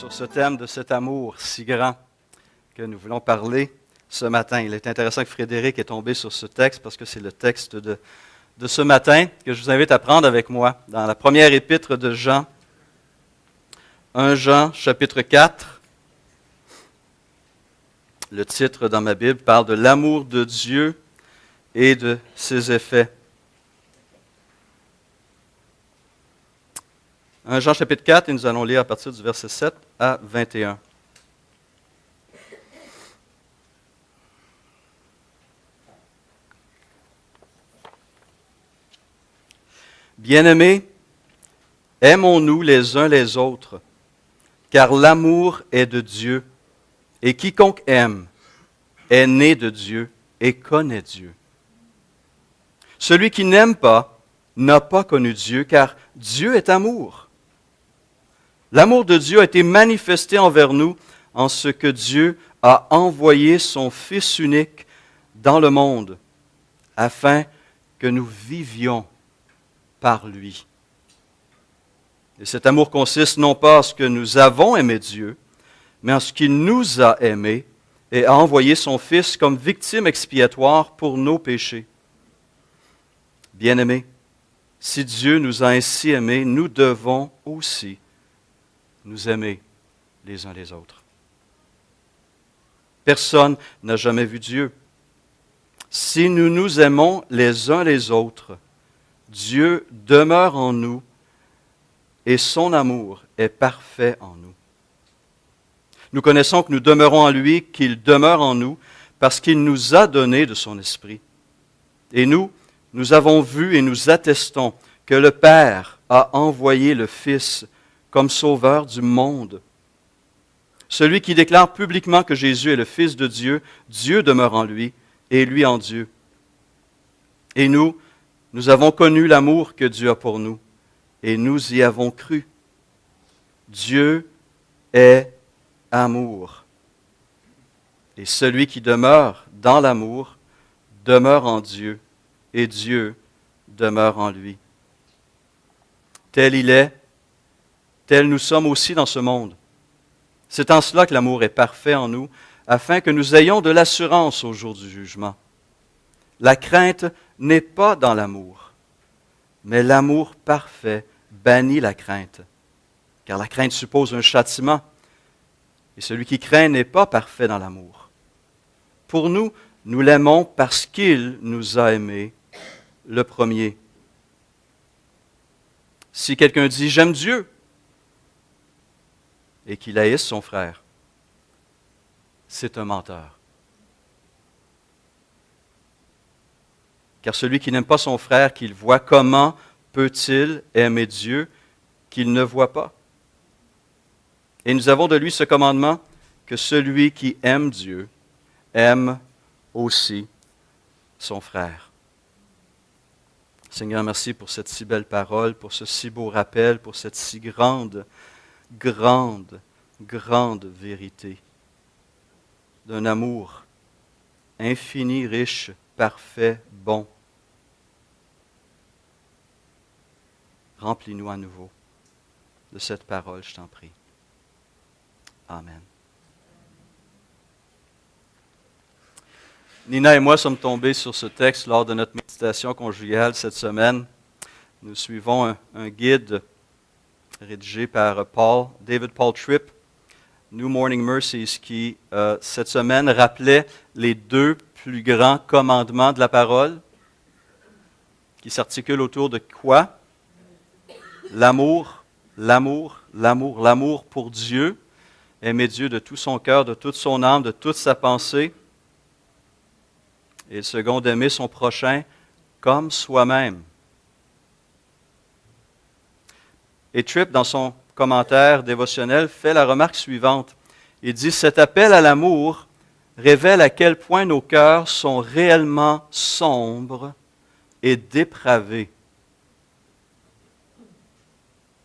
sur ce thème de cet amour si grand que nous voulons parler ce matin. Il est intéressant que Frédéric est tombé sur ce texte parce que c'est le texte de ce matin que je vous invite à prendre avec moi dans la première épître de Jean, 1 Jean, chapitre 4. Le titre dans ma Bible parle de l'amour de Dieu et de ses effets. 1 Jean chapitre 4, et nous allons lire à partir du verset 7 à 21. Bien-aimés, aimons-nous les uns les autres, car l'amour est de Dieu, et quiconque aime est né de Dieu et connaît Dieu. Celui qui n'aime pas n'a pas connu Dieu, car Dieu est amour. L'amour de Dieu a été manifesté envers nous en ce que Dieu a envoyé son Fils unique dans le monde, afin que nous vivions par lui. Et cet amour consiste non pas en ce que nous avons aimé Dieu, mais en ce qu'il nous a aimés et a envoyé son Fils comme victime expiatoire pour nos péchés. Bien-aimés, si Dieu nous a ainsi aimés, nous devons aussi nous aimer les uns les autres. Personne n'a jamais vu Dieu. Si nous nous aimons les uns les autres, Dieu demeure en nous et son amour est parfait en nous. Nous connaissons que nous demeurons en lui, qu'il demeure en nous, parce qu'il nous a donné de son esprit. Et nous avons vu et nous attestons que le Père a envoyé le Fils comme sauveur du monde. Celui qui déclare publiquement que Jésus est le Fils de Dieu, Dieu demeure en lui et lui en Dieu. Et nous avons connu l'amour que Dieu a pour nous et nous y avons cru. Dieu est amour. Et celui qui demeure dans l'amour demeure en Dieu et Dieu demeure en lui. Tel il est, tel nous sommes aussi dans ce monde. C'est en cela que l'amour est parfait en nous, afin que nous ayons de l'assurance au jour du jugement. La crainte n'est pas dans l'amour, mais l'amour parfait bannit la crainte, car la crainte suppose un châtiment, et celui qui craint n'est pas parfait dans l'amour. Pour nous, nous l'aimons parce qu'il nous a aimés le premier. Si quelqu'un dit « j'aime Dieu », et qu'il haïsse son frère, c'est un menteur. Car celui qui n'aime pas son frère qu'il voit, comment peut-il aimer Dieu qu'il ne voit pas? Et nous avons de lui ce commandement, que celui qui aime Dieu aime aussi son frère. Seigneur, merci pour cette si belle parole, pour ce si beau rappel, pour cette si grande vérité d'un amour infini, riche, parfait, bon. Remplis-nous à nouveau de cette parole, je t'en prie. Amen. Nina et moi sommes tombés sur ce texte lors de notre méditation conjugale cette semaine. Nous suivons un guide rédigé par David Paul Tripp, New Morning Mercies, qui, cette semaine, rappelait les deux plus grands commandements de la parole, qui s'articulent autour de quoi? L'amour pour Dieu, aimer Dieu de tout son cœur, de toute son âme, de toute sa pensée, et le second, d'aimer son prochain comme soi-même. Et Tripp, dans son commentaire dévotionnel, fait la remarque suivante. Il dit « Cet appel à l'amour révèle à quel point nos cœurs sont réellement sombres et dépravés. »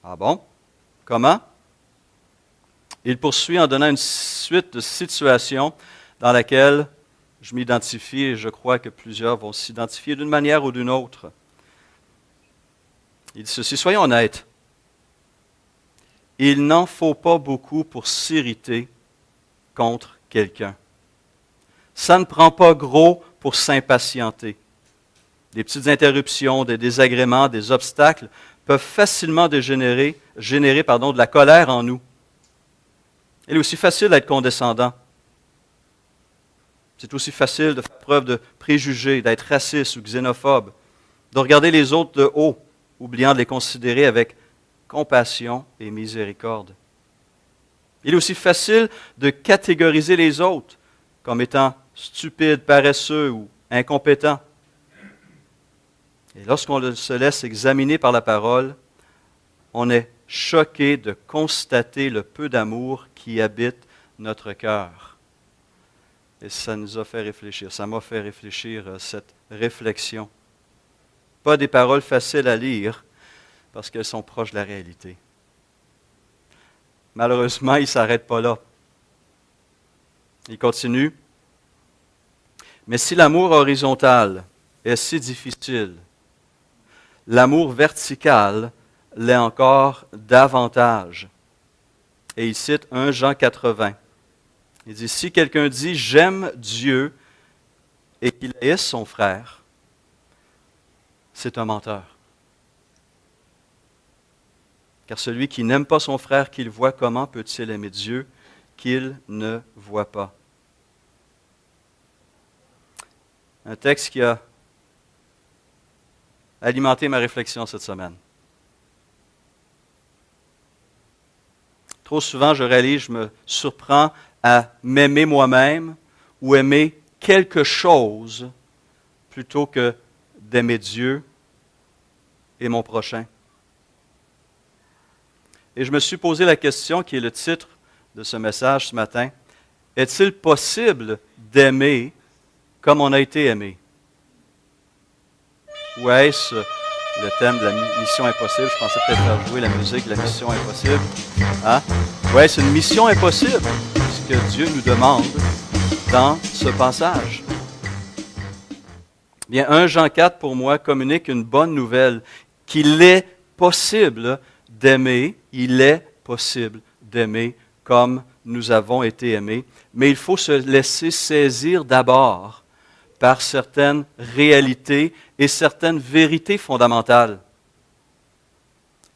Ah bon? Comment? Il poursuit en donnant une suite de situations dans laquelle je m'identifie et je crois que plusieurs vont s'identifier d'une manière ou d'une autre. Il dit ceci, soyons honnêtes. il n'en faut pas beaucoup pour s'irriter contre quelqu'un. Ça ne prend pas gros pour s'impatienter. Des petites interruptions, des désagréments, des obstacles peuvent facilement générer de la colère en nous. Il est aussi facile d'être condescendant. C'est aussi facile de faire preuve de préjugés, d'être raciste ou xénophobe, de regarder les autres de haut, oubliant de les considérer avec compassion et miséricorde. Il est aussi facile de catégoriser les autres comme étant stupides, paresseux ou incompétents. Et lorsqu'on se laisse examiner par la parole, on est choqué de constater le peu d'amour qui habite notre cœur. Et ça nous a fait réfléchir, ça m'a fait réfléchir cette réflexion. Pas des paroles faciles à lire, parce qu'elles sont proches de la réalité. Malheureusement, il ne s'arrête pas là. Il continue. Mais si l'amour horizontal est si difficile, l'amour vertical l'est encore davantage. Et il cite 1 Jean 4:20. Il dit, si quelqu'un dit « j'aime Dieu » et qu'il haïsse son frère, c'est un menteur. Car celui qui n'aime pas son frère qu'il voit, comment peut-il aimer Dieu qu'il ne voit pas? Un texte qui a alimenté ma réflexion cette semaine. Trop souvent, je réalise, je me surprends à m'aimer moi-même ou aimer quelque chose plutôt que d'aimer Dieu et mon prochain. Et je me suis posé la question, qui est le titre de ce message ce matin. Est-il possible d'aimer comme on a été aimé? Ou est-ce le thème de la mission impossible? Je pensais peut-être faire jouer la musique de la mission impossible. Hein? Ou est-ce une mission impossible? Ce que Dieu nous demande dans ce passage. Bien, 1 Jean 4, pour moi, communique une bonne nouvelle, qu'il est possible d'aimer, il est possible d'aimer comme nous avons été aimés, mais il faut se laisser saisir d'abord par certaines réalités et certaines vérités fondamentales.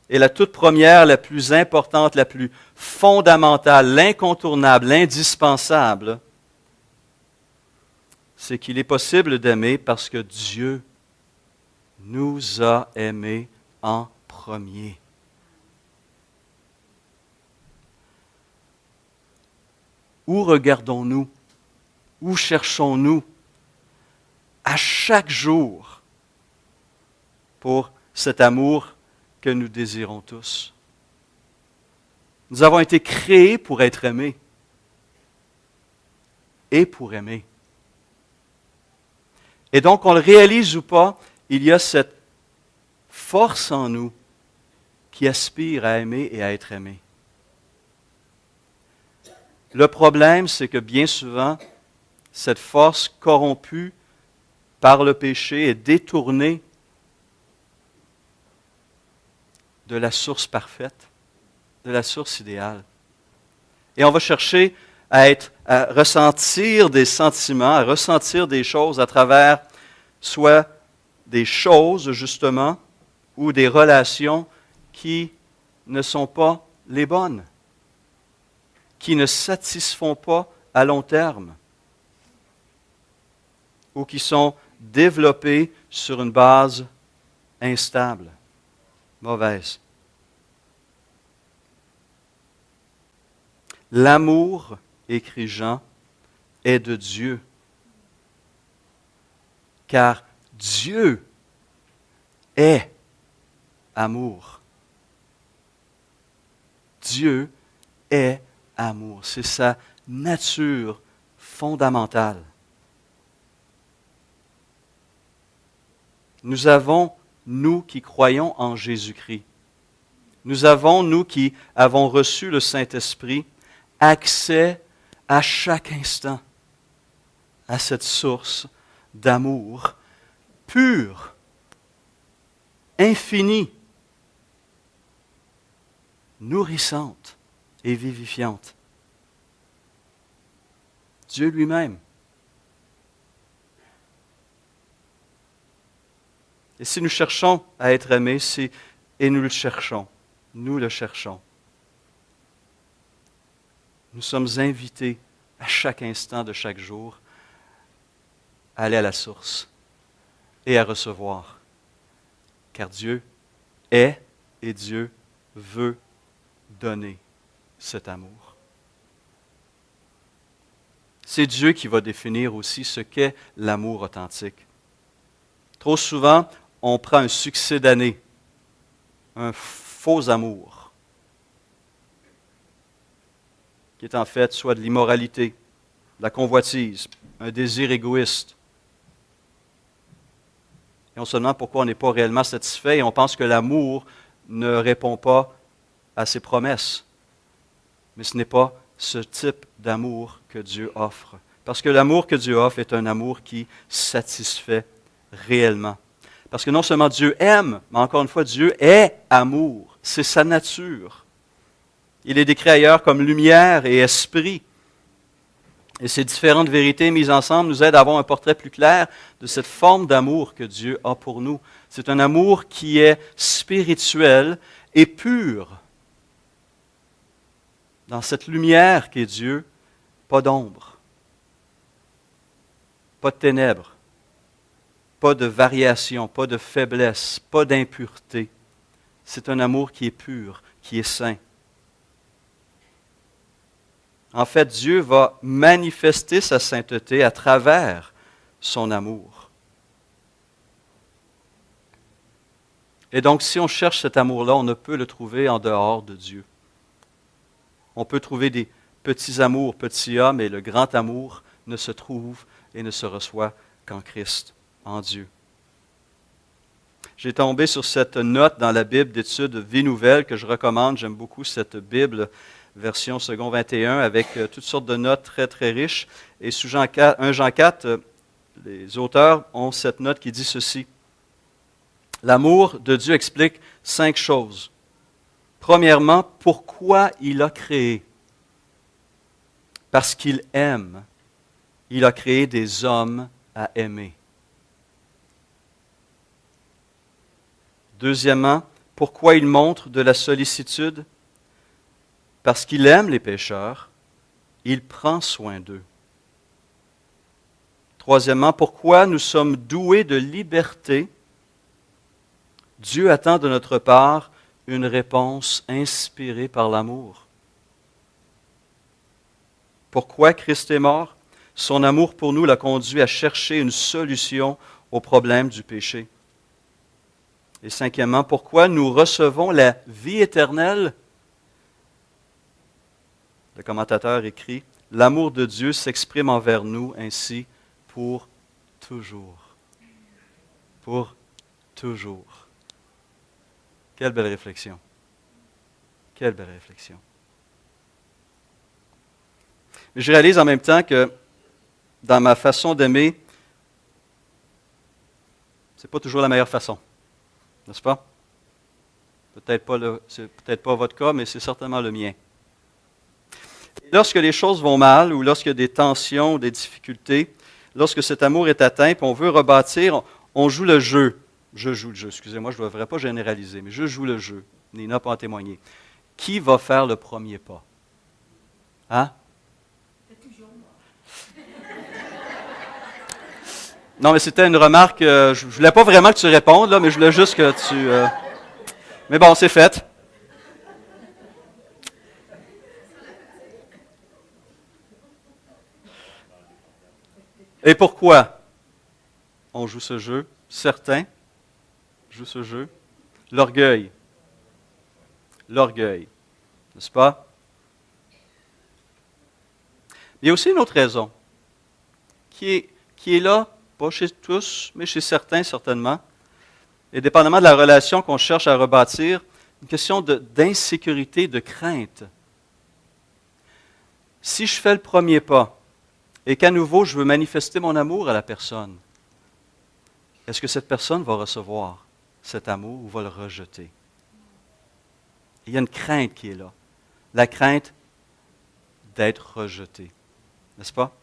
Et la toute première, la plus importante, la plus fondamentale, l'incontournable, l'indispensable, c'est qu'il est possible d'aimer parce que Dieu nous a aimés en premier. Où regardons-nous? Où cherchons-nous à chaque jour pour cet amour que nous désirons tous? Nous avons été créés pour être aimés et pour aimer. Et donc, on le réalise ou pas, il y a cette force en nous qui aspire à aimer et à être aimé. Le problème, c'est que bien souvent, cette force corrompue par le péché est détournée de la source parfaite, de la source idéale. Et on va chercher à ressentir des sentiments, à ressentir des choses à travers soit des choses, justement, ou des relations qui ne sont pas les bonnes, qui ne satisfont pas à long terme, ou qui sont développées sur une base instable, mauvaise. L'amour, écrit Jean, est de Dieu. Car Dieu est amour. Dieu est amour. C'est sa nature fondamentale. Nous avons, nous qui croyons en Jésus-Christ, nous avons, nous qui avons reçu le Saint-Esprit, accès à chaque instant à cette source d'amour pur, infini, nourrissante et vivifiante. Dieu lui-même. Et si nous cherchons à être aimés, et nous le cherchons, nous sommes invités à chaque instant de chaque jour à aller à la source et à recevoir. Car Dieu est et Dieu veut donner cet amour. C'est Dieu qui va définir aussi ce qu'est l'amour authentique. Trop souvent, on prend un succès d'année, un faux amour, qui est en fait soit de l'immoralité, de la convoitise, un désir égoïste. Et on se demande pourquoi on n'est pas réellement satisfait et on pense que l'amour ne répond pas à ses promesses. Mais ce n'est pas ce type d'amour que Dieu offre. Parce que l'amour que Dieu offre est un amour qui satisfait réellement. Parce que non seulement Dieu aime, mais encore une fois, Dieu est amour. C'est sa nature. Il est décrit ailleurs comme lumière et esprit. Et ces différentes vérités mises ensemble nous aident à avoir un portrait plus clair de cette forme d'amour que Dieu a pour nous. C'est un amour qui est spirituel et pur. Dans cette lumière qu'est Dieu, pas d'ombre, pas de ténèbres, pas de variation, pas de faiblesse, pas d'impureté. C'est un amour qui est pur, qui est saint. En fait, Dieu va manifester sa sainteté à travers son amour. Et donc, si on cherche cet amour-là, on ne peut le trouver en dehors de Dieu. On peut trouver des petits amours, petits A, mais le grand amour ne se trouve et ne se reçoit qu'en Christ, en Dieu. J'ai tombé sur cette note dans la Bible d'études Vie Nouvelle que je recommande. J'aime beaucoup cette Bible, version second 21, avec toutes sortes de notes très, très riches. Et sous 1 Jean 4, les auteurs ont cette note qui dit ceci. L'amour de Dieu explique 5 choses. Premièrement, pourquoi il a créé? Parce qu'il aime. Il a créé des hommes à aimer. Deuxièmement, pourquoi il montre de la sollicitude? Parce qu'il aime les pécheurs, il prend soin d'eux. Troisièmement, pourquoi nous sommes doués de liberté? Dieu attend de notre part une réponse inspirée par l'amour. Pourquoi Christ est mort? Son amour pour nous l'a conduit à chercher une solution au problème du péché. Et cinquièmement, pourquoi nous recevons la vie éternelle? Le commentateur écrit, « L'amour de Dieu s'exprime envers nous ainsi pour toujours. » Pour toujours. Quelle belle réflexion. Quelle belle réflexion. Je réalise en même temps que dans ma façon d'aimer, ce n'est pas toujours la meilleure façon. N'est-ce pas? C'est peut-être pas votre cas, mais c'est certainement le mien. Et lorsque les choses vont mal, ou lorsqu'il y a des tensions, ou des difficultés, lorsque cet amour est atteint, et on veut rebâtir, on joue le jeu. Je joue le jeu, excusez-moi, je ne devrais pas généraliser, mais je joue le jeu. Nina peut en témoigner. Qui va faire le premier pas? Hein? C'est toujours moi. Non, mais c'était une remarque, je ne voulais pas vraiment que tu répondes, là, mais je voulais juste que tu... Mais bon, c'est fait. Et pourquoi on joue ce jeu? Certains jouent ce jeu. L'orgueil. L'orgueil. N'est-ce pas? Il y a aussi une autre raison qui est là, pas chez tous, mais chez certains certainement, et dépendamment de la relation qu'on cherche à rebâtir, une question d'insécurité, de crainte. Si je fais le premier pas et qu'à nouveau je veux manifester mon amour à la personne, est-ce que cette personne va recevoir cet amour ou va le rejeter? Il y a une crainte qui est là. La crainte d'être rejeté. N'est-ce pas?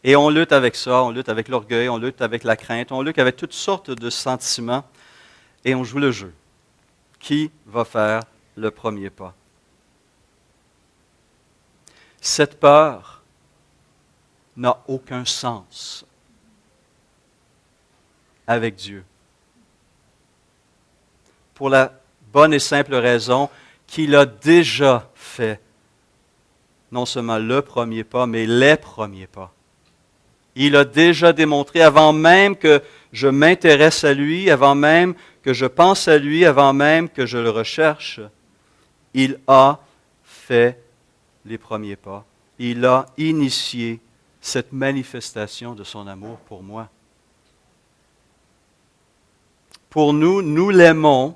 Et on lutte avec ça, on lutte avec l'orgueil, on lutte avec la crainte, on lutte avec toutes sortes de sentiments et on joue le jeu. Qui va faire le premier pas? Cette peur n'a aucun sens avec Dieu. Pour la bonne et simple raison qu'il a déjà fait non seulement le premier pas, mais les premiers pas. Il a déjà démontré, avant même que je m'intéresse à lui, avant même que je pense à lui, avant même que je le recherche, il a fait les premiers pas. Il a initié cette manifestation de son amour pour moi. Pour nous, nous l'aimons,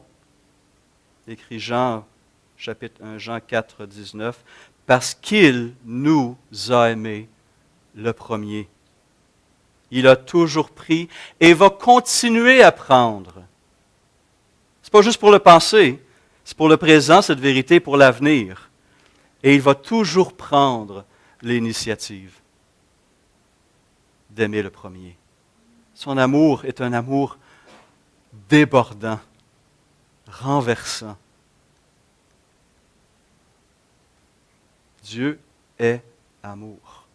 écrit Jean, chapitre 1, Jean 4, 19, parce qu'il nous a aimés le premier. Il a toujours pris et va continuer à prendre. Ce n'est pas juste pour le passé, c'est pour le présent, cette vérité, pour l'avenir. Et il va toujours prendre l'initiative d'aimer le premier. Son amour est un amour débordant, renversant. Dieu est amour.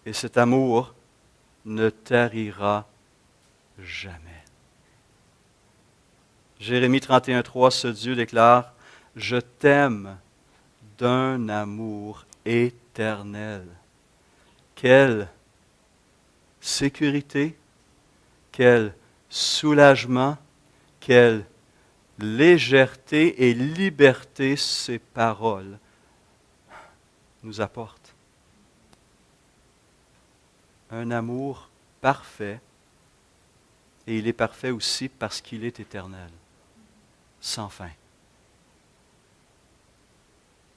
Et cet amour ne tarira jamais. Jérémie 31,3, ce Dieu déclare, « Je t'aime d'un amour éternel. » Quelle sécurité, quel soulagement, quelle légèreté et liberté ces paroles nous apportent. Un amour parfait, et il est parfait aussi parce qu'il est éternel, sans fin.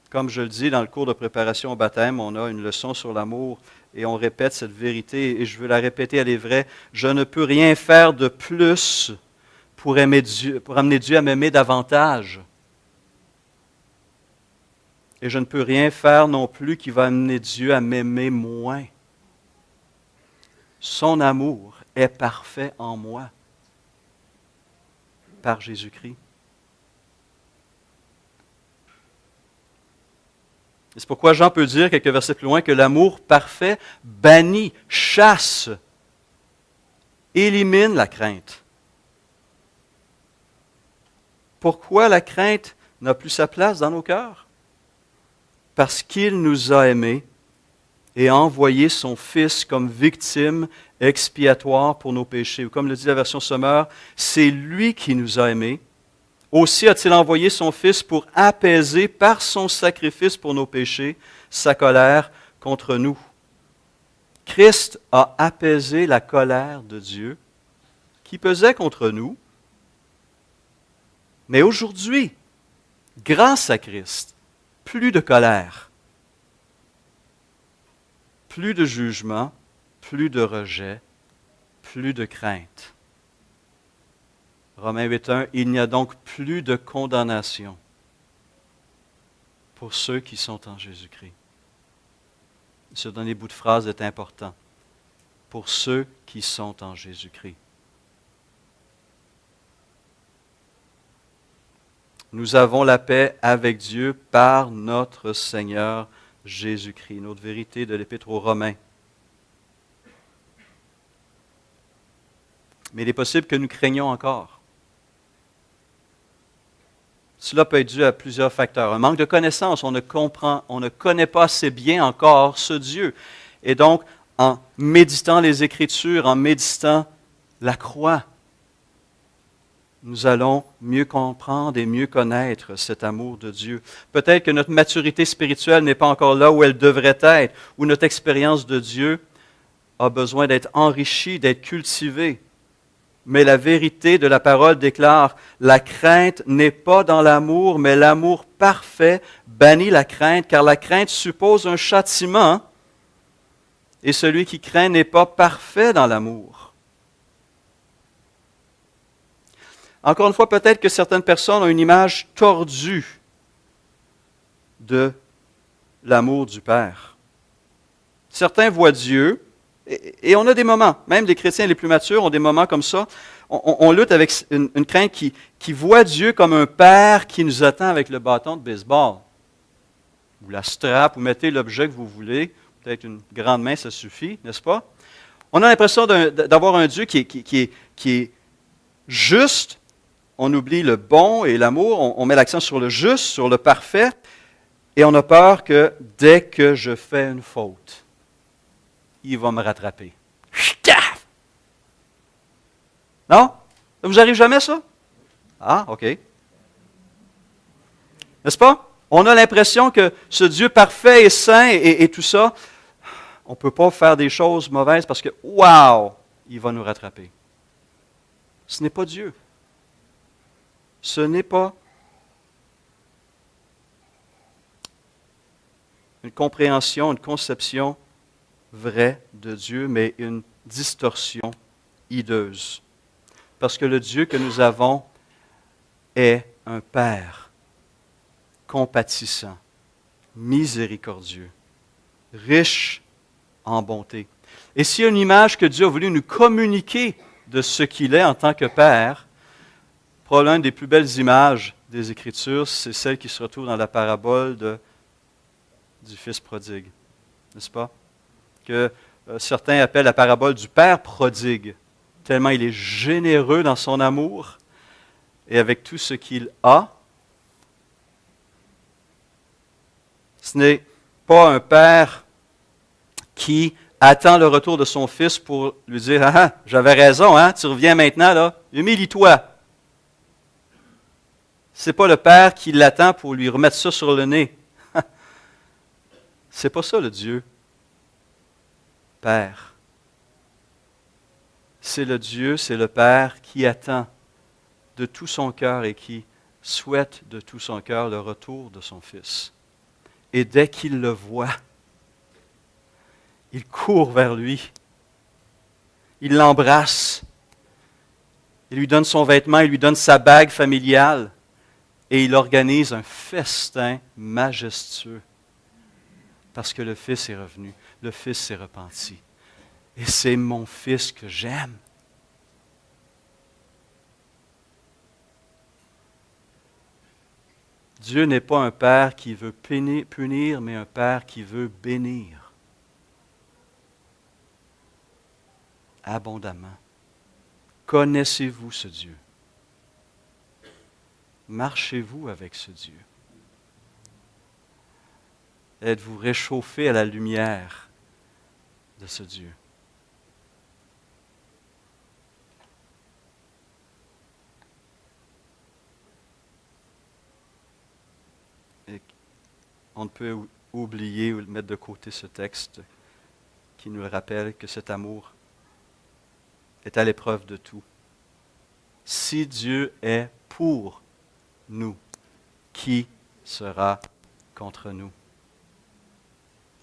Comme je le dis dans le cours de préparation au baptême, on a une leçon sur l'amour et on répète cette vérité, et je veux la répéter, elle est vraie. Je ne peux rien faire de plus pour amener Dieu à m'aimer davantage. Et je ne peux rien faire non plus qui va amener Dieu à m'aimer moins. Son amour est parfait en moi, par Jésus-Christ. Et c'est pourquoi Jean peut dire, quelques versets plus loin, que l'amour parfait bannit, chasse, élimine la crainte. Pourquoi la crainte n'a plus sa place dans nos cœurs? Parce qu'il nous a aimés et a envoyé son Fils comme victime expiatoire pour nos péchés. Ou comme le dit la version Sommeur, c'est lui qui nous a aimés. Aussi a-t-il envoyé son Fils pour apaiser par son sacrifice pour nos péchés sa colère contre nous. Christ a apaisé la colère de Dieu qui pesait contre nous. Mais aujourd'hui, grâce à Christ, plus de colère, plus de jugement, plus de rejet, plus de crainte. Romains 8.1, il n'y a donc plus de condamnation pour ceux qui sont en Jésus-Christ. Ce dernier bout de phrase est important. Pour ceux qui sont en Jésus-Christ. Nous avons la paix avec Dieu par notre Seigneur Jésus-Christ. Notre vérité de l'Épître aux Romains. Mais il est possible que nous craignions encore. Cela peut être dû à plusieurs facteurs. Un manque de connaissance, on ne connaît pas assez bien encore ce Dieu. Et donc, en méditant les Écritures, en méditant la croix, nous allons mieux comprendre et mieux connaître cet amour de Dieu. Peut-être que notre maturité spirituelle n'est pas encore là où elle devrait être, où notre expérience de Dieu a besoin d'être enrichie, d'être cultivée. Mais la vérité de la parole déclare, la crainte n'est pas dans l'amour, mais l'amour parfait bannit la crainte, car la crainte suppose un châtiment, et celui qui craint n'est pas parfait dans l'amour. Encore une fois, peut-être que certaines personnes ont une image tordue de l'amour du Père. Certains voient Dieu, et on a des moments, même les chrétiens les plus matures ont des moments comme ça. On lutte avec une crainte qui voit Dieu comme un Père qui nous attend avec le bâton de baseball. Ou la strap, ou mettez l'objet que vous voulez. Peut-être une grande main, ça suffit, n'est-ce pas? On a l'impression d'avoir un Dieu qui est juste. On oublie le bon et l'amour. On met l'accent sur le juste, sur le parfait. Et on a peur que dès que je fais une faute, il va me rattraper. Non? Ça vous arrive jamais, ça? Ah, OK. N'est-ce pas? On a l'impression que ce Dieu parfait et saint et tout ça, on ne peut pas faire des choses mauvaises parce que, wow, il va nous rattraper. Ce n'est pas Dieu. Ce n'est pas une compréhension, une conception vraie de Dieu, mais une distorsion hideuse. Parce que le Dieu que nous avons est un Père compatissant, miséricordieux, riche en bonté. Et s'il y a une image que Dieu a voulu nous communiquer de ce qu'il est en tant que Père, probablement une des plus belles images des Écritures, c'est celle qui se retrouve dans la parabole du Fils prodigue. N'est-ce pas? Que certains appellent la parabole du Père prodigue, tellement il est généreux dans son amour et avec tout ce qu'il a. Ce n'est pas un père qui attend le retour de son fils pour lui dire « Ah, j'avais raison, hein, tu reviens maintenant, là, humilie-toi. » Ce n'est pas le père qui l'attend pour lui remettre ça sur le nez. C'est pas ça le Dieu Père. C'est le Dieu, c'est le Père qui attend de tout son cœur et qui souhaite de tout son cœur le retour de son Fils. Et dès qu'il le voit, il court vers lui, il l'embrasse, il lui donne son vêtement, il lui donne sa bague familiale et il organise un festin majestueux parce que le Fils est revenu, le Fils s'est repenti. Et c'est mon Fils que j'aime. Dieu n'est pas un Père qui veut punir, mais un Père qui veut bénir. Abondamment. Connaissez-vous ce Dieu? Marchez-vous avec ce Dieu? Êtes-vous réchauffé à la lumière de ce Dieu? Et on ne peut oublier ou mettre de côté ce texte qui nous rappelle que cet amour est à l'épreuve de tout. Si Dieu est pour nous, qui sera contre nous?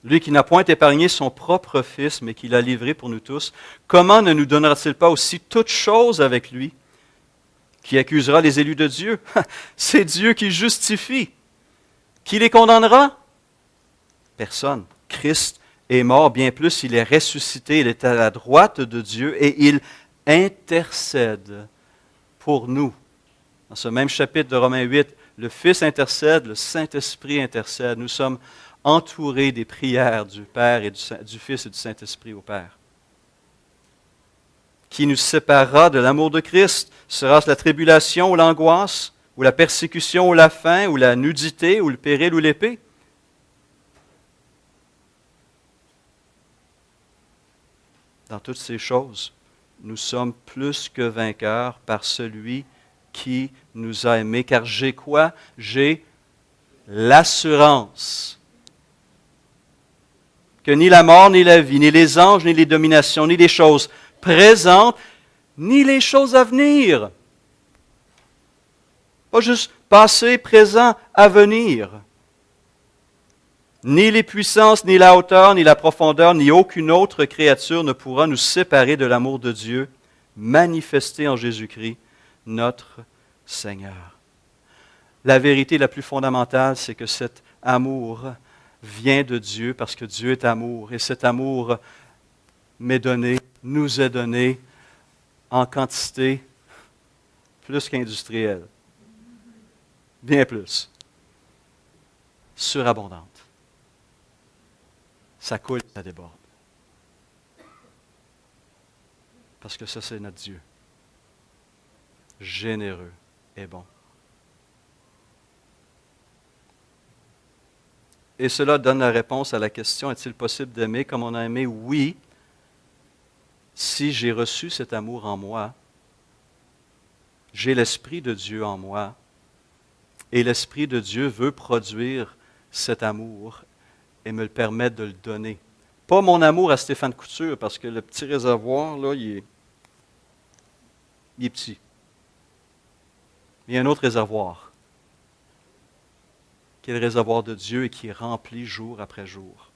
Lui qui n'a point épargné son propre Fils, mais qui l'a livré pour nous tous, comment ne nous donnera-t-il pas aussi toutes choses avec lui? Qui accusera les élus de Dieu? C'est Dieu qui justifie. Qui les condamnera? Personne. Christ est mort, bien plus, il est ressuscité, il est à la droite de Dieu et il intercède pour nous. Dans ce même chapitre de Romains 8, le Fils intercède, le Saint-Esprit intercède. Nous sommes entourés des prières du Père et du Fils et du Saint-Esprit au Père. Qui nous séparera de l'amour de Christ? Sera-ce la tribulation ou l'angoisse, ou la persécution ou la faim, ou la nudité, ou le péril ou l'épée? Dans toutes ces choses, nous sommes plus que vainqueurs par celui qui nous a aimés. Car j'ai quoi? J'ai l'assurance que ni la mort, ni la vie, ni les anges, ni les dominations, ni les choses présentes, ni les choses à venir. Pas juste passé, présent, à venir. Ni les puissances, ni la hauteur, ni la profondeur, ni aucune autre créature ne pourra nous séparer de l'amour de Dieu manifesté en Jésus-Christ, notre Seigneur. La vérité la plus fondamentale, c'est que cet amour vient de Dieu parce que Dieu est amour. Et cet amour m'est donné, nous est donné en quantité plus qu'industrielle. Bien plus. Surabondante. Ça coule, ça déborde. Parce que ça, c'est notre Dieu. Généreux et bon. Et cela donne la réponse à la question, est-il possible d'aimer comme on a aimé? Oui, si j'ai reçu cet amour en moi, j'ai l'Esprit de Dieu en moi, et l'Esprit de Dieu veut produire cet amour et me le permettre de le donner. Pas mon amour à Stéphane Couture, parce que le petit réservoir, là, il est petit. Il y a un autre réservoir, qui est le réservoir de Dieu et qui est rempli jour après jour.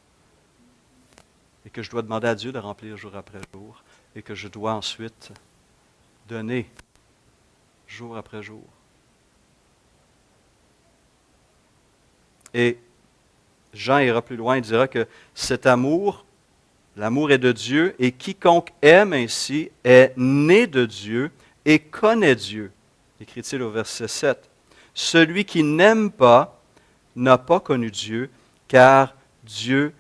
Et que je dois demander à Dieu de remplir jour après jour, et que je dois ensuite donner jour après jour. Et Jean ira plus loin, il dira que cet amour, l'amour est de Dieu, et quiconque aime ainsi est né de Dieu et connaît Dieu, écrit-il au verset 7. Celui qui n'aime pas n'a pas connu Dieu, car Dieu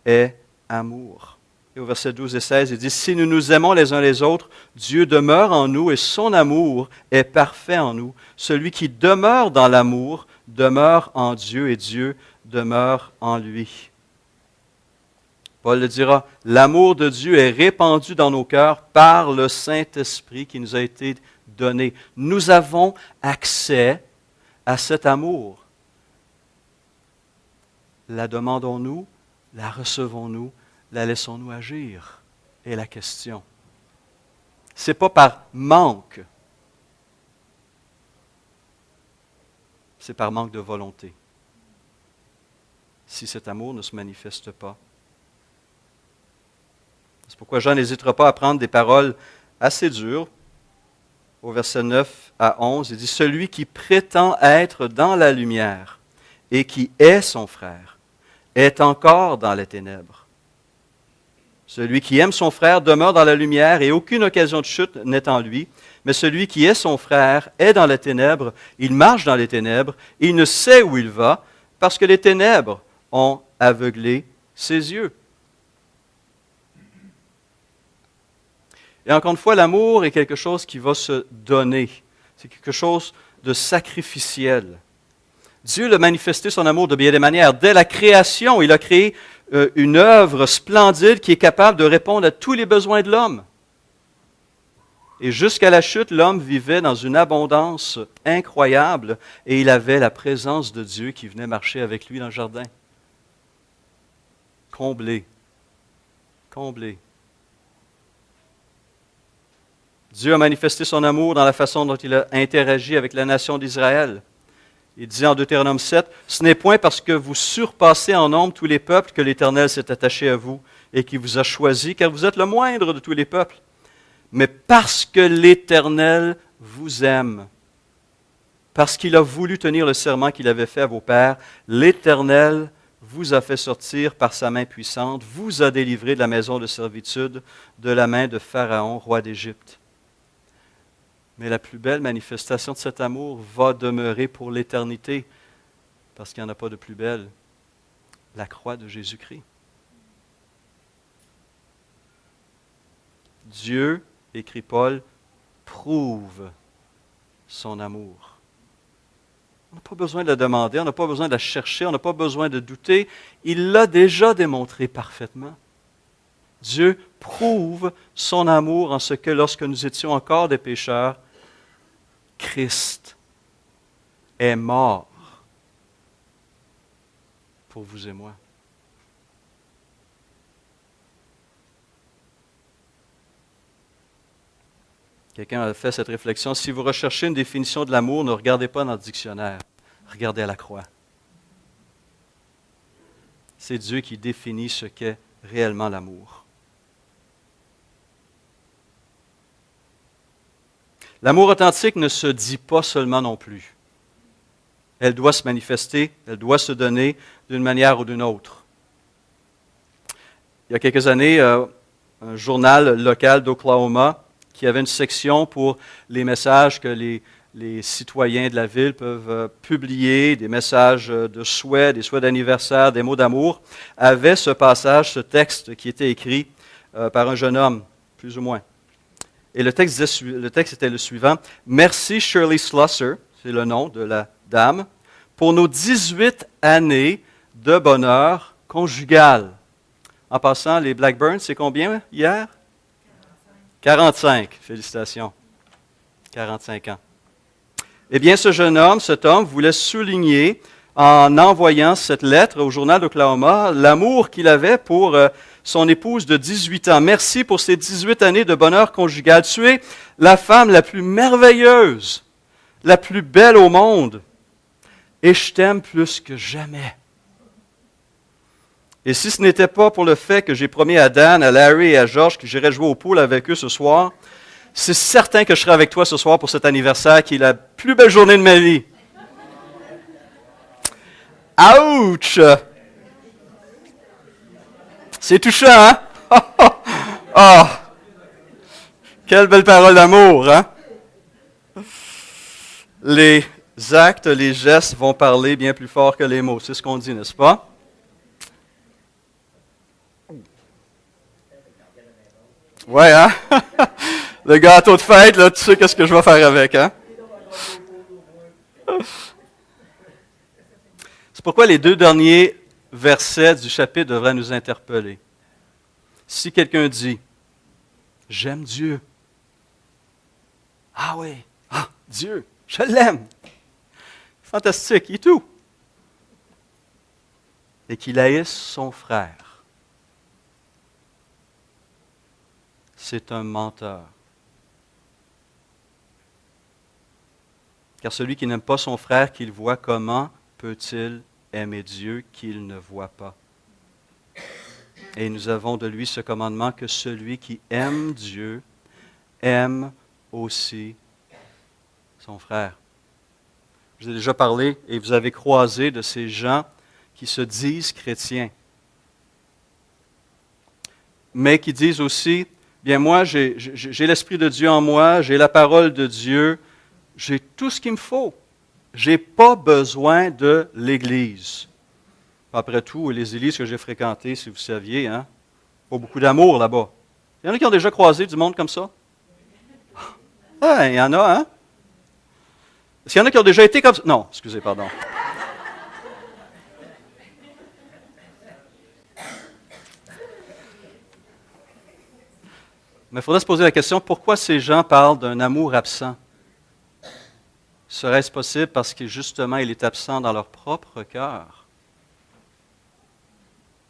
est amour. Et au verset 12 et 16, il dit, si nous nous aimons les uns les autres, Dieu demeure en nous et son amour est parfait en nous. Celui qui demeure dans l'amour demeure en Dieu et Dieu demeure en lui. Paul le dira, l'amour de Dieu est répandu dans nos cœurs par le Saint-Esprit qui nous a été donné. Nous avons accès à cet amour. La demandons-nous? La recevons-nous? La laissons-nous agir? Est la question. Ce n'est pas par manque. C'est par manque de volonté. Si cet amour ne se manifeste pas. C'est pourquoi Jean n'hésitera pas à prendre des paroles assez dures. Au verset 9 à 11, il dit, celui qui prétend être dans la lumière et qui est son frère est encore dans les ténèbres. Celui qui aime son frère demeure dans la lumière et aucune occasion de chute n'est en lui. Mais celui qui est son frère est dans les ténèbres, il marche dans les ténèbres, il ne sait où il va parce que les ténèbres ont aveuglé ses yeux. Et encore une fois, l'amour est quelque chose qui va se donner. C'est quelque chose de sacrificiel. Dieu a manifesté son amour de bien des manières. Dès la création, il a créé une œuvre splendide qui est capable de répondre à tous les besoins de l'homme. Et jusqu'à la chute, l'homme vivait dans une abondance incroyable et il avait la présence de Dieu qui venait marcher avec lui dans le jardin. Comblé. Comblé. Dieu a manifesté son amour dans la façon dont il a interagi avec la nation d'Israël. Il dit en Deutéronome 7, « Ce n'est point parce que vous surpassez en nombre tous les peuples que l'Éternel s'est attaché à vous et qui vous a choisi, car vous êtes le moindre de tous les peuples, mais parce que l'Éternel vous aime, parce qu'il a voulu tenir le serment qu'il avait fait à vos pères, l'Éternel vous a fait sortir par sa main puissante, vous a délivré de la maison de servitude, de la main de Pharaon, roi d'Égypte. » Mais la plus belle manifestation de cet amour va demeurer pour l'éternité, parce qu'il n'y en a pas de plus belle, la croix de Jésus-Christ. Dieu, écrit Paul, prouve son amour. On n'a pas besoin de la demander, on n'a pas besoin de la chercher, on n'a pas besoin de douter. Il l'a déjà démontré parfaitement. Dieu prouve son amour en ce que lorsque nous étions encore des pécheurs, Christ est mort pour vous et moi. Quelqu'un a fait cette réflexion. Si vous recherchez une définition de l'amour, ne regardez pas dans le dictionnaire. Regardez à la croix. C'est Dieu qui définit ce qu'est réellement l'amour. L'amour authentique ne se dit pas seulement non plus. Elle doit se manifester, elle doit se donner d'une manière ou d'une autre. Il y a quelques années, un journal local d'Oklahoma qui avait une section pour les messages que les citoyens de la ville peuvent publier, des messages de souhait, des souhaits d'anniversaire, des mots d'amour, avait ce passage, ce texte qui était écrit par un jeune homme, plus ou moins. Et le texte était le suivant. « Merci Shirley Slusser, c'est le nom de la dame, pour nos 18 années de bonheur conjugal. » En passant, les Blackburns, c'est combien hier? 45. Félicitations. 45 ans. Eh bien, cet homme voulait souligner, en envoyant cette lettre au journal d'Oklahoma, l'amour qu'il avait pour son épouse de 18 ans. Merci pour ces 18 années de bonheur conjugal. Tu es la femme la plus merveilleuse, la plus belle au monde, et je t'aime plus que jamais. Et si ce n'était pas pour le fait que j'ai promis à Dan, à Larry et à George que j'irais jouer au pool avec eux ce soir, c'est certain que je serai avec toi ce soir pour cet anniversaire qui est la plus belle journée de ma vie. Ouch! C'est touchant, hein? Oh! Quelle belle parole d'amour, hein? Les actes, les gestes vont parler bien plus fort que les mots. C'est ce qu'on dit, n'est-ce pas? Ouais, hein? Le gâteau de fête, là, tu sais qu'est-ce que je vais faire avec, hein? C'est pourquoi les 2 derniers versets du chapitre devraient nous interpeller. Si quelqu'un dit « J'aime Dieu », ah oui, ah, Dieu, je l'aime, fantastique, et tout. Et qu'il haïsse son frère, c'est un menteur. Car celui qui n'aime pas son frère qu'il voit, comment peut-il aimer Dieu qu'il ne voit pas? Et nous avons de lui ce commandement que celui qui aime Dieu aime aussi son frère. Je vous ai déjà parlé et vous avez croisé de ces gens qui se disent chrétiens, mais qui disent aussi, bien moi j'ai l'Esprit de Dieu en moi, j'ai la parole de Dieu, j'ai tout ce qu'il me faut. Je n'ai pas besoin de l'Église. Après tout, les églises que j'ai fréquentées, si vous saviez, hein, pas beaucoup d'amour là-bas. Il y en a qui ont déjà croisé du monde comme ça? Ah, il y en a, hein? Est-ce qu'il y en a qui ont déjà été comme ça? Non, excusez, pardon. Mais il faudrait se poser la question, pourquoi ces gens parlent d'un amour absent? Serait-ce possible parce que justement il est absent dans leur propre cœur?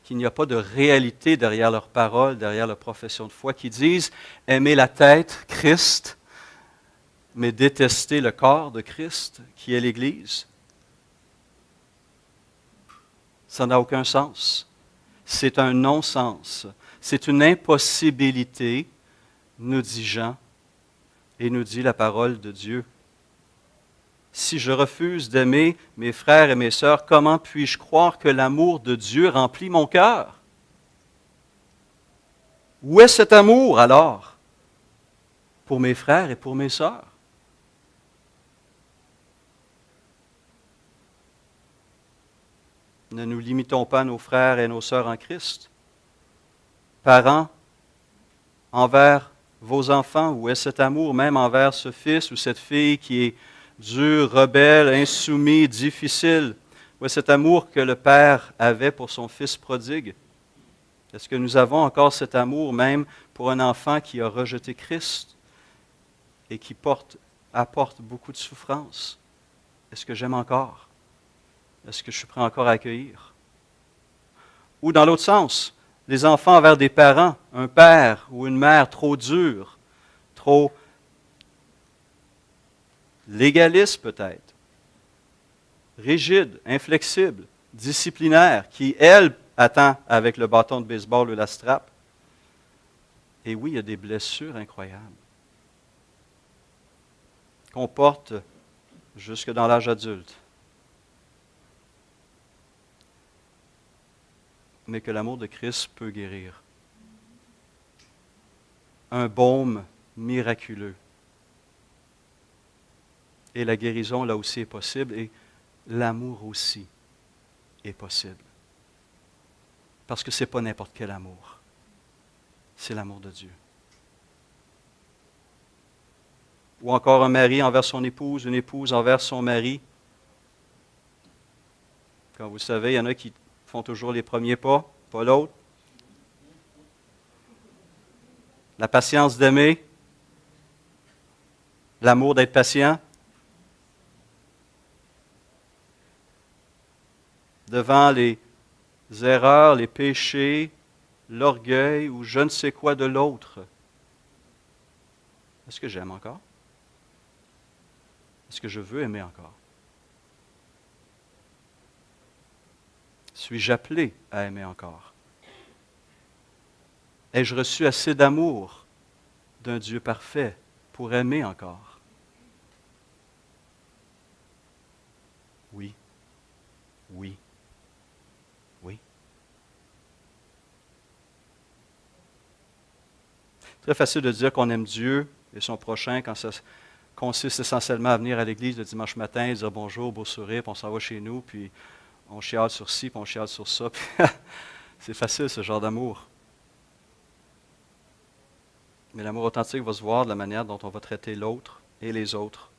Qu'il n'y a pas de réalité derrière leurs paroles, derrière leur profession de foi, qui disent aimer la tête, Christ, mais détester le corps de Christ, qui est l'Église? Ça n'a aucun sens. C'est un non-sens. C'est une impossibilité, nous dit Jean, et nous dit la parole de Dieu. Si je refuse d'aimer mes frères et mes sœurs, comment puis-je croire que l'amour de Dieu remplit mon cœur? Où est cet amour alors pour mes frères et pour mes sœurs? Ne nous limitons pas à nos frères et nos sœurs en Christ. Parents, envers vos enfants, où est cet amour même envers ce fils ou cette fille qui est dur, rebelle, insoumis, difficile? Où est cet amour que le Père avait pour son Fils prodigue? Est-ce que nous avons encore cet amour même pour un enfant qui a rejeté Christ et qui apporte beaucoup de souffrance? Est-ce que j'aime encore? Est-ce que je suis prêt encore à accueillir? Ou dans l'autre sens, les enfants envers des parents, un père ou une mère trop dur, trop légaliste peut-être, rigide, inflexible, disciplinaire, qui, elle, attend avec le bâton de baseball ou la strap. Et oui, il y a des blessures incroyables. qu'on porte jusque dans l'âge adulte. Mais que l'amour de Christ peut guérir. Un baume miraculeux. Et la guérison, là aussi, est possible, et l'amour aussi est possible. Parce que ce n'est pas n'importe quel amour. C'est l'amour de Dieu. Ou encore un mari envers son épouse, une épouse envers son mari. Comme vous savez, il y en a qui font toujours les premiers pas, pas l'autre. La patience d'aimer, l'amour d'être patient. Devant les erreurs, les péchés, l'orgueil ou je ne sais quoi de l'autre. Est-ce que j'aime encore? Est-ce que je veux aimer encore? Suis-je appelé à aimer encore? Ai-je reçu assez d'amour d'un Dieu parfait pour aimer encore? Oui, oui, oui. Très facile de dire qu'on aime Dieu et son prochain quand ça consiste essentiellement à venir à l'église le dimanche matin, dire bonjour, beau sourire, puis on s'en va chez nous, puis on chiale sur ci, puis on chiale sur ça. C'est facile, ce genre d'amour. Mais l'amour authentique va se voir de la manière dont on va traiter l'autre et les autres.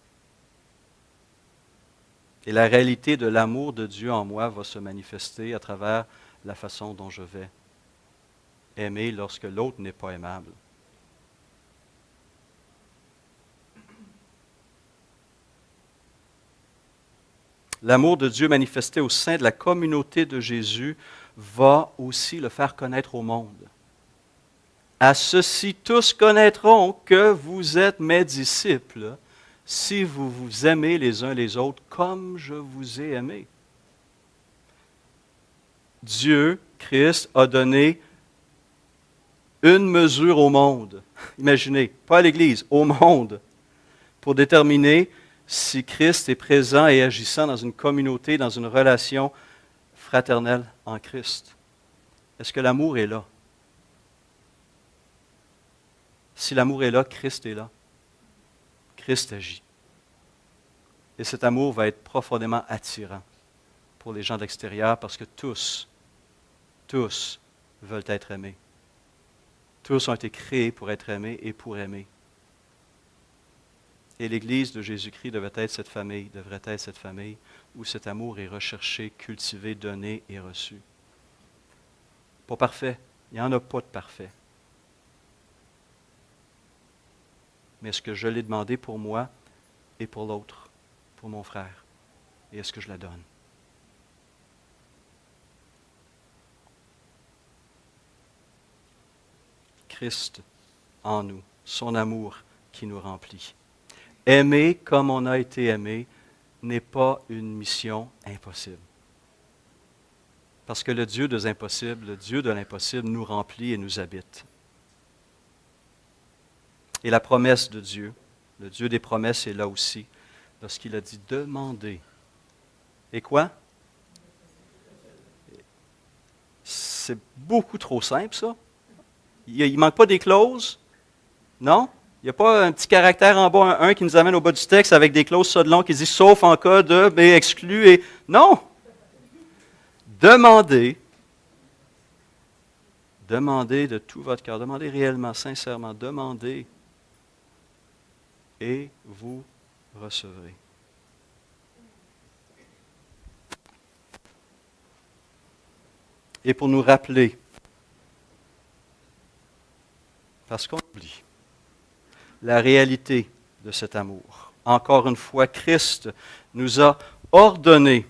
Et la réalité de l'amour de Dieu en moi va se manifester à travers la façon dont je vais aimer lorsque l'autre n'est pas aimable. L'amour de Dieu manifesté au sein de la communauté de Jésus va aussi le faire connaître au monde. À ceci, tous connaîtront que vous êtes mes disciples, si vous vous aimez les uns les autres comme je vous ai aimé. Dieu, Christ, a donné une mesure au monde. Imaginez, pas à l'Église, au monde, pour déterminer si Christ est présent et agissant dans une communauté, dans une relation fraternelle en Christ. Est-ce que l'amour est là? Si l'amour est là, Christ est là. Christ agit. Et cet amour va être profondément attirant pour les gens de l'extérieur parce que tous veulent être aimés. Tous ont été créés pour être aimés et pour aimer. Et l'Église de Jésus-Christ devrait être cette famille où cet amour est recherché, cultivé, donné et reçu. Pas parfait. Il n'y en a pas de parfait. Mais est-ce que je l'ai demandé pour moi et pour l'autre, pour mon frère? Et est-ce que je la donne? Christ en nous, son amour qui nous remplit. Aimer comme on a été aimé n'est pas une mission impossible. Parce que le Dieu des impossibles, le Dieu de l'impossible nous remplit et nous habite. Et la promesse de Dieu, le Dieu des promesses est là aussi, lorsqu'il a dit « demandez ». Et quoi? C'est beaucoup trop simple, ça. Il ne manque pas des clauses, non? Il n'y a pas un petit caractère en bas, un qui nous amène au bas du texte avec des clauses ça de long qui dit « sauf en cas de », mais exclu, et non! Demandez de tout votre cœur, demandez réellement, sincèrement, demandez et vous recevrez. Et pour nous rappeler, parce qu'on oublie la réalité de cet amour, encore une fois, Christ nous a ordonné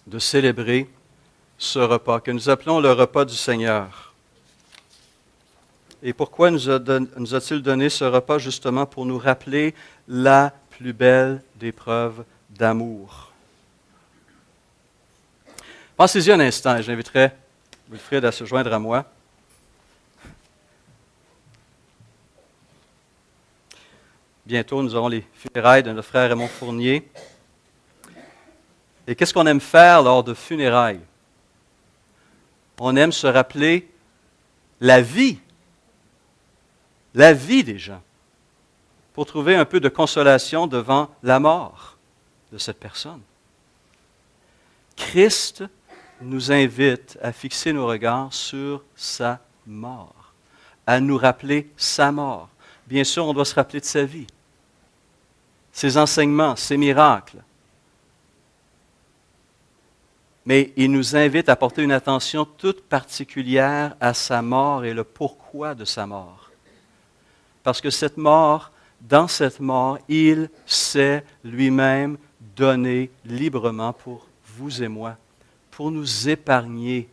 de célébrer ce repas que nous appelons le repas du Seigneur. Et pourquoi nous a-t-il donné ce repas? Justement pour nous rappeler la plus belle des preuves d'amour. Pensez-y un instant, et j'inviterai Wilfrid à se joindre à moi. Bientôt, nous aurons les funérailles de notre frère Raymond Fournier. Et qu'est-ce qu'on aime faire lors de funérailles? On aime se rappeler la vie des gens, pour trouver un peu de consolation devant la mort de cette personne. Christ nous invite à fixer nos regards sur sa mort, à nous rappeler sa mort. Bien sûr, on doit se rappeler de sa vie, ses enseignements, ses miracles. Mais il nous invite à porter une attention toute particulière à sa mort et le pourquoi de sa mort. Parce que cette mort, dans cette mort, il s'est lui-même donné librement pour vous et moi, pour nous épargner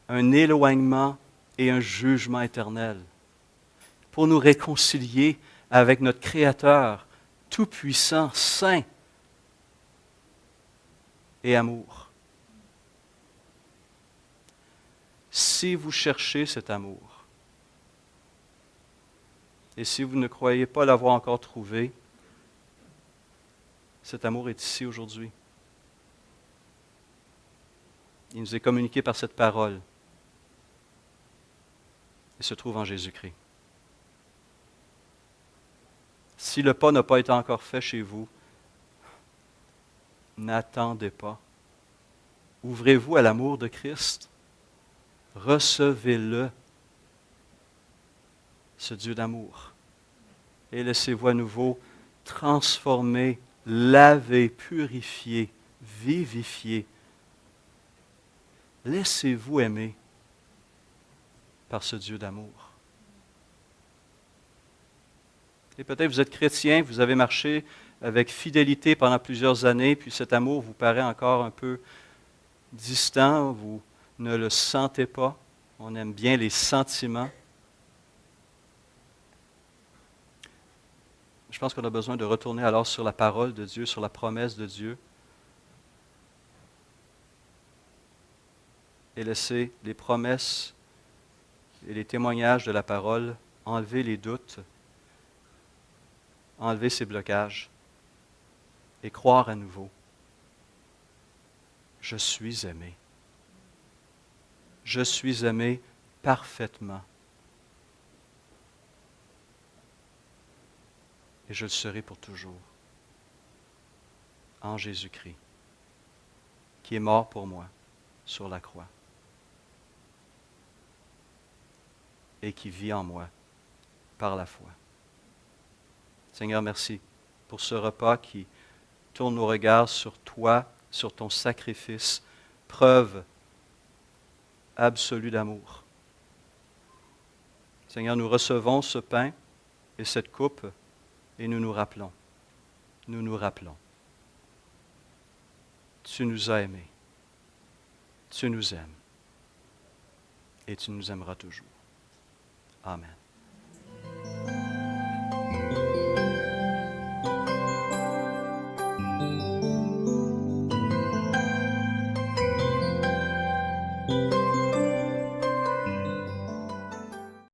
un éloignement et un jugement éternel, pour nous réconcilier avec notre Créateur tout-puissant, saint et amour. Si vous cherchez cet amour, et si vous ne croyez pas l'avoir encore trouvé, cet amour est ici aujourd'hui. Il nous est communiqué par cette parole. Il se trouve en Jésus-Christ. Si le pas n'a pas été encore fait chez vous, n'attendez pas. Ouvrez-vous à l'amour de Christ. Recevez-le, ce Dieu d'amour. Et laissez-vous à nouveau transformer, laver, purifier, vivifier. Laissez-vous aimer par ce Dieu d'amour. Et peut-être vous êtes chrétien, vous avez marché avec fidélité pendant plusieurs années, puis cet amour vous paraît encore un peu distant, vous ne le sentez pas. On aime bien les sentiments. Je pense qu'on a besoin de retourner alors sur la parole de Dieu, sur la promesse de Dieu, et laisser les promesses et les témoignages de la parole enlever les doutes, enlever ces blocages et croire à nouveau. Je suis aimé. Je suis aimé parfaitement. Et je le serai pour toujours. En Jésus-Christ, qui est mort pour moi sur la croix et qui vit en moi par la foi. Seigneur, merci pour ce repas qui tourne nos regards sur toi, sur ton sacrifice, preuve absolue d'amour. Seigneur, nous recevons ce pain et cette coupe et nous nous rappelons. Nous nous rappelons. Tu nous as aimés. Tu nous aimes. Et tu nous aimeras toujours. Amen.